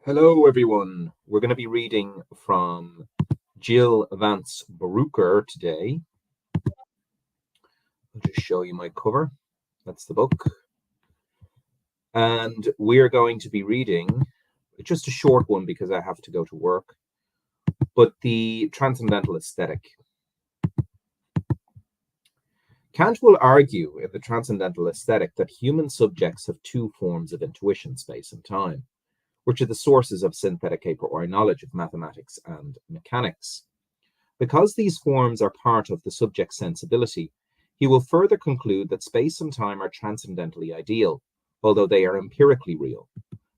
Hello, everyone. We're going to be reading from Jill Vance Barucher today. I'll just show you my cover. That's the book. And we're going to be reading just a short one because I have to go to work, but the Transcendental Aesthetic. Kant will argue in the Transcendental Aesthetic that human subjects have two forms of intuition, space and time, which are the sources of synthetic a priori knowledge of mathematics and mechanics. Because these forms are part of the subject's sensibility, he will further conclude that space and time are transcendentally ideal, although they are empirically real.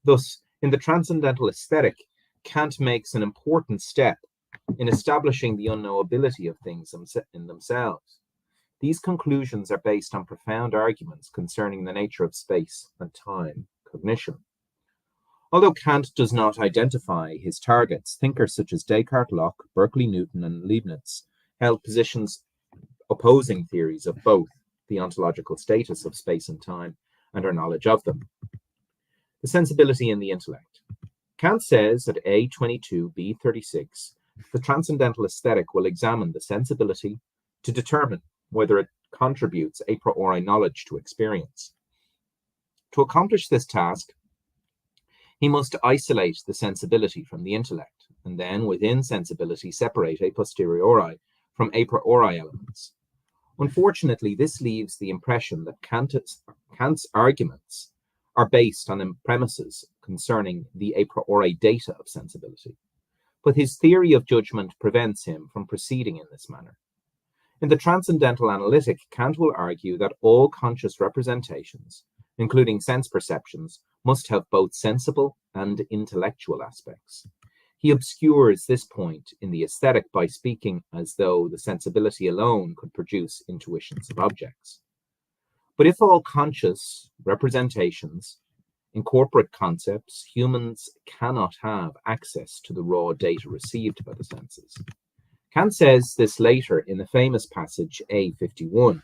Thus, in the Transcendental Aesthetic, Kant makes an important step in establishing the unknowability of things in themselves. These conclusions are based on profound arguments concerning the nature of space and time cognition. Although Kant does not identify his targets, thinkers such as Descartes, Locke, Berkeley, Newton, and Leibniz held positions opposing theories of both the ontological status of space and time and our knowledge of them. The sensibility in the intellect. Kant says at A22b36, the Transcendental Aesthetic will examine the sensibility to determine whether it contributes a priori knowledge to experience. To accomplish this task, he must isolate the sensibility from the intellect, and then within sensibility separate a posteriori from a priori elements. Unfortunately, this leaves the impression that Kant's arguments are based on premises concerning the a priori data of sensibility, but his theory of judgment prevents him from proceeding in this manner. In the Transcendental Analytic, Kant will argue that all conscious representations, including sense perceptions, must have both sensible and intellectual aspects. He obscures this point in the aesthetic by speaking as though the sensibility alone could produce intuitions of objects. But if all conscious representations incorporate concepts, humans cannot have access to the raw data received by the senses. Kant says this later in the famous passage A51,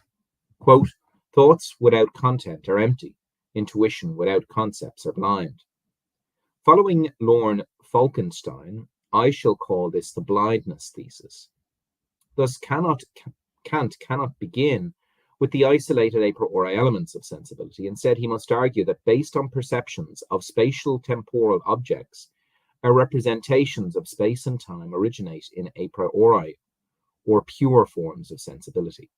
quote, "Thoughts without content are empty. Intuition without concepts are blind." Following Lorne Falkenstein, I shall call this the blindness thesis. Thus, Kant cannot begin with the isolated a priori elements of sensibility. Instead, he must argue that based on perceptions of spatial temporal objects, our representations of space and time originate in a priori, or pure forms of sensibility.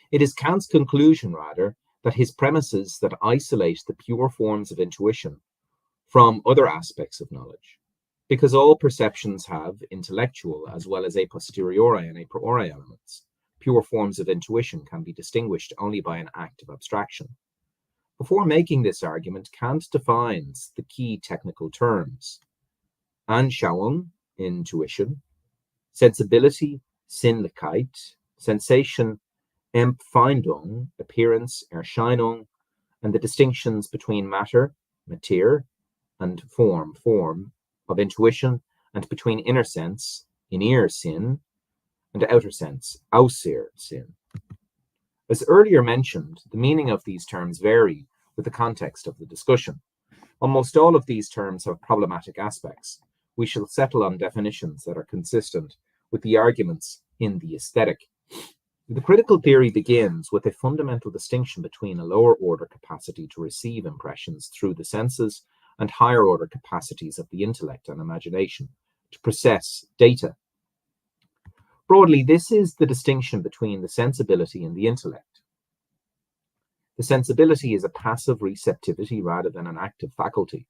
It is Kant's conclusion, rather, that his premises that isolate the pure forms of intuition from other aspects of knowledge, because all perceptions have intellectual as well as a posteriori and a priori elements. Pure forms of intuition can be distinguished only by an act of abstraction. Before making this argument, Kant defines the key technical terms: Anschauung, intuition; sensibility, Sinnlichkeit; sensation, Empfindung, appearance, Erscheinung; and the distinctions between matter, Materie, and form, of intuition, and between inner sense, Innersinn, and outer sense, Außersinn. As earlier mentioned, the meaning of these terms vary with the context of the discussion. Almost all of these terms have problematic aspects. We shall settle on definitions that are consistent with the arguments in the aesthetic. The critical theory begins with a fundamental distinction between a lower order capacity to receive impressions through the senses and higher order capacities of the intellect and imagination to process data. Broadly, this is the distinction between the sensibility and the intellect. The sensibility is a passive receptivity rather than an active faculty.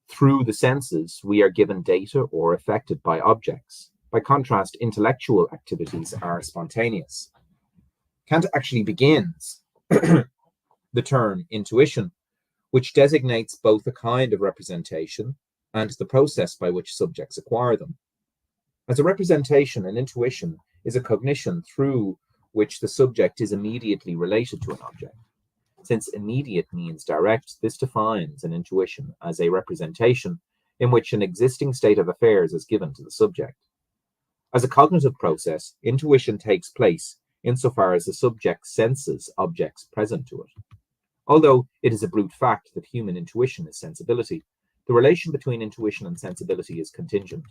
Through the senses, we are given data or affected by objects. By contrast, intellectual activities are spontaneous. Kant actually begins the term intuition, which designates both a kind of representation and the process by which subjects acquire them. As a representation, an intuition is a cognition through which the subject is immediately related to an object. Since immediate means direct, this defines an intuition as a representation in which an existing state of affairs is given to the subject. As a cognitive process, intuition takes place insofar as the subject senses objects present to it. Although it is a brute fact that human intuition is sensibility, the relation between intuition and sensibility is contingent.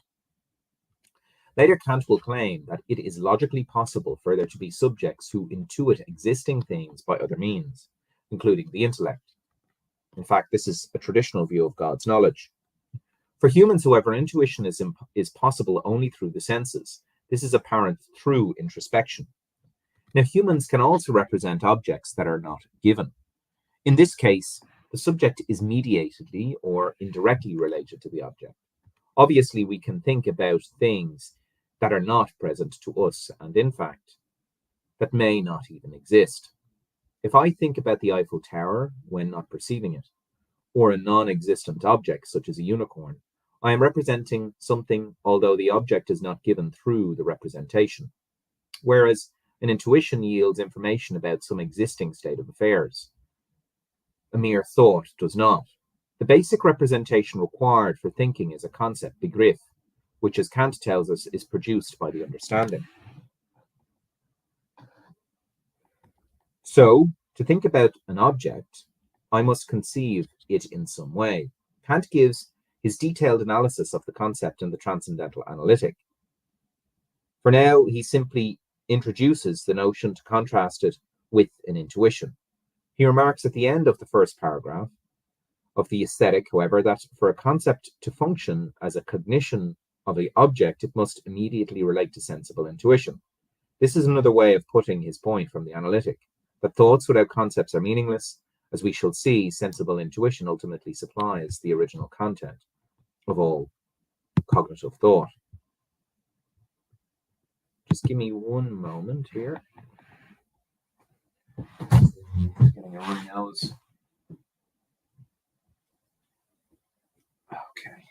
Later, Kant will claim that it is logically possible for there to be subjects who intuit existing things by other means, including the intellect. In fact, this is a traditional view of God's knowledge. For humans, however, intuition is possible only through the senses. This is apparent through introspection. Now, humans can also represent objects that are not given. In this case, the subject is mediatedly or indirectly related to the object. Obviously, we can think about things that are not present to us, and in fact, that may not even exist. If I think about the Eiffel Tower when not perceiving it, or a non-existent object such as a unicorn, I am representing something, although the object is not given through the representation. Whereas an intuition yields information about some existing state of affairs. A mere thought does not. The basic representation required for thinking is a concept, Begriff, which, as Kant tells us, is produced by the understanding. So, to think about an object, I must conceive it in some way. Kant gives his detailed analysis of the concept in the Transcendental Analytic. For now, he simply introduces the notion to contrast it with an intuition. He remarks at the end of the first paragraph of the Aesthetic, however, that for a concept to function as a cognition of the object, it must immediately relate to sensible intuition. This is another way of putting his point from the Analytic, that thoughts without concepts are meaningless. As we shall see, sensible intuition ultimately supplies the original content of all cognitive thought. Just give me one moment here. Getting a runny nose. Okay.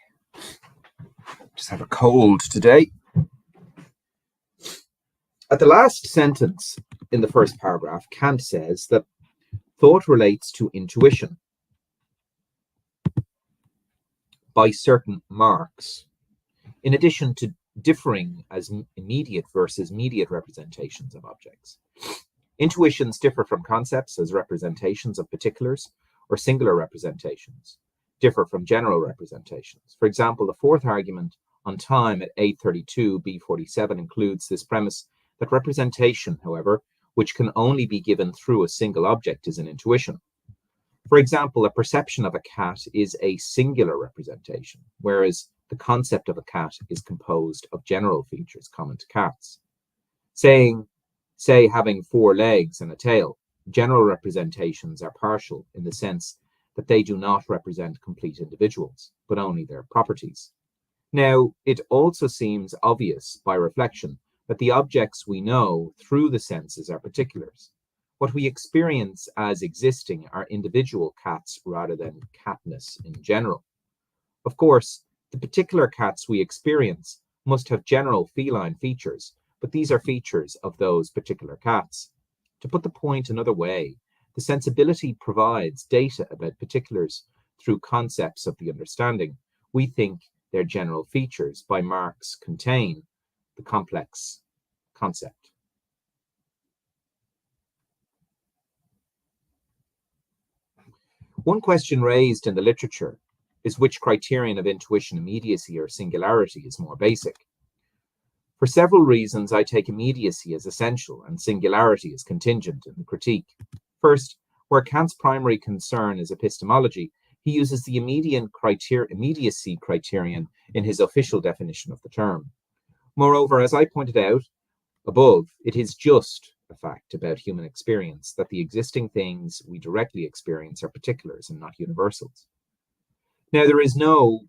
Just have a cold today. At the last sentence in the first paragraph, Kant says that thought relates to intuition by certain marks, in addition to differing as immediate versus mediate representations of objects. Intuitions differ from concepts as representations of particulars, or singular representations differ from general representations. For example, the fourth argument on time at 832 B47 includes this premise that representation, however, which can only be given through a single object, is an intuition. For example, a perception of a cat is a singular representation, whereas the concept of a cat is composed of general features common to cats. Say having 4 legs and a tail, general representations are partial in the sense that they do not represent complete individuals, but only their properties. Now, it also seems obvious by reflection that the objects we know through the senses are particulars. What we experience as existing are individual cats rather than catness in general. Of course, the particular cats we experience must have general feline features, but these are features of those particular cats. To put the point another way, the sensibility provides data about particulars through concepts of the understanding. We think their general features by marks contain the complex concept. One question raised in the literature is which criterion of intuition, immediacy or singularity, is more basic. For several reasons, I take immediacy as essential and singularity as contingent in the critique. First, where Kant's primary concern is epistemology, he uses the immediacy criterion in his official definition of the term. Moreover, as I pointed out above, it is just a fact about human experience that the existing things we directly experience are particulars and not universals. Now, there is no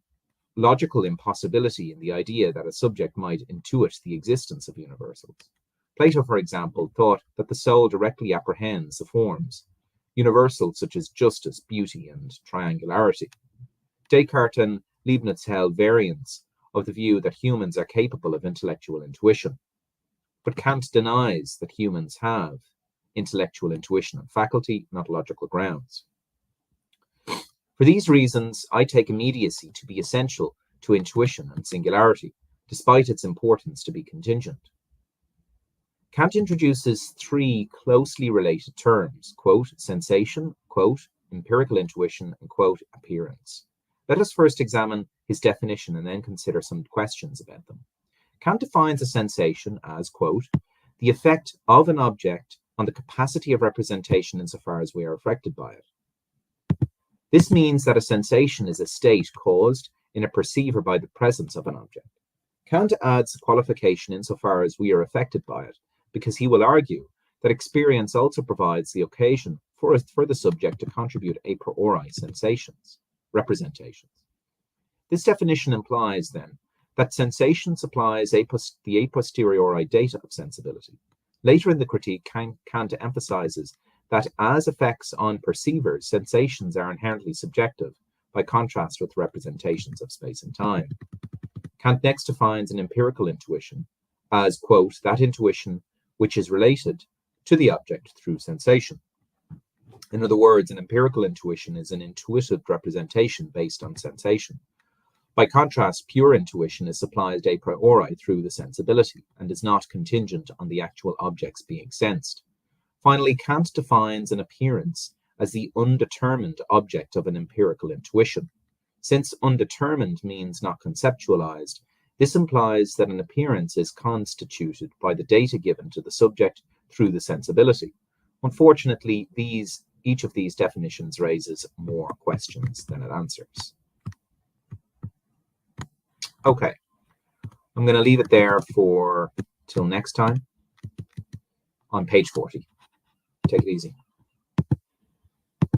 logical impossibility in the idea that a subject might intuit the existence of universals. Plato, for example, thought that the soul directly apprehends the forms, universals such as justice, beauty, and triangularity. Descartes and Leibniz held variants of the view that humans are capable of intellectual intuition. But Kant denies that humans have intellectual intuition and faculty, not logical grounds. For these reasons, I take immediacy to be essential to intuition and singularity, despite its importance to be contingent. Kant introduces 3 closely related terms, quote, sensation, quote, empirical intuition, and quote, appearance. Let us first examine his definition and then consider some questions about them. Kant defines a sensation as, quote, the effect of an object on the capacity of representation insofar as we are affected by it. This means that a sensation is a state caused in a perceiver by the presence of an object. Kant adds the qualification insofar as we are affected by it, because he will argue that experience also provides the occasion for the subject to contribute a priori representations. This definition implies, then, that sensation supplies the a posteriori data of sensibility. Later in the critique, Kant emphasizes that as effects on perceivers, sensations are inherently subjective, by contrast with representations of space and time. Kant next defines an empirical intuition as, quote, that intuition which is related to the object through sensation. In other words, an empirical intuition is an intuitive representation based on sensation. By contrast, pure intuition is supplied a priori through the sensibility and is not contingent on the actual objects being sensed. Finally, Kant defines an appearance as the undetermined object of an empirical intuition. Since undetermined means not conceptualized, this implies that an appearance is constituted by the data given to the subject through the sensibility. Unfortunately, each of these definitions raises more questions than it answers. Okay, I'm going to leave it there till next time on page 40. Take it easy.